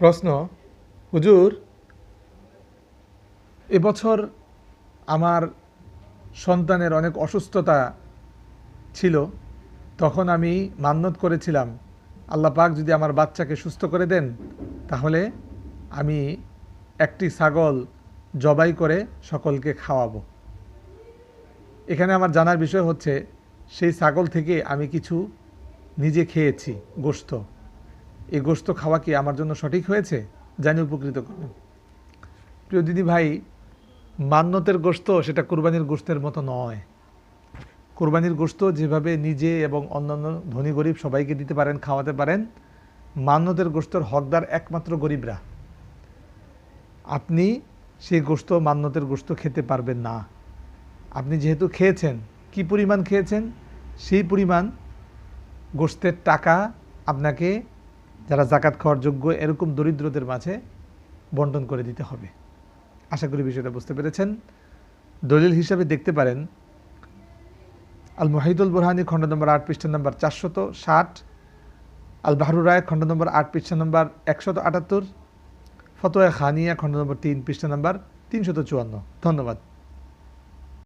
প্রশ্ন, হুজুর, এবছর আমার সন্তানের অনেক অসুস্থতা ছিল। তখন আমি মান্যত করেছিলাম, আল্লাহ পাক যদি আমার বাচ্চাকে সুস্থ করে দেন তাহলে আমি একটি ছাগল জবাই করে সকলকে খাওয়াবো। এখানে আমার জানার বিষয় হচ্ছে, সেই ছাগল থেকে আমি কিছু নিজে খেয়েছি গোশত। এই গোশত খাওয়া কি আমার জন্য সঠিক হয়েছে? জানি উপকৃত করবেন। প্রিয় দিদি ভাই, মান্যতের গোশত সেটা কুরবানির গোশতের মতো নয়। কুরবানির গোশত যেভাবে নিজে এবং অন্যান্য ধনী গরিব সবাইকে দিতে পারেন, খাওয়াতে পারেন, মান্যতের গোশতের হকদার একমাত্র গরিবরা। আপনি সেই গোশত, মান্যতের গোশত খেতে পারবেন না। আপনি যেহেতু খেয়েছেন, কি পরিমাণ খেয়েছেন, সেই পরিমাণ গোশতের টাকা আপনাকে যারা জাকাত খাওয়ার যোগ্য এরকম দরিদ্রদের মাঝে বন্টন করে দিতে হবে। আশা করি বিষয়টা বুঝতে পেরেছেন। দলিল হিসাবে দেখতে পারেন আল মুহাইদুল বুরহানি খণ্ড নম্বর 8 পৃষ্ঠা নম্বর 460, আল বাহরুর রায় খণ্ড নম্বর 8 পৃষ্ঠা নম্বর 178, ফতোয়া খানিয়া খণ্ড নম্বর 3 পৃষ্ঠা নম্বর 354। ধন্যবাদ।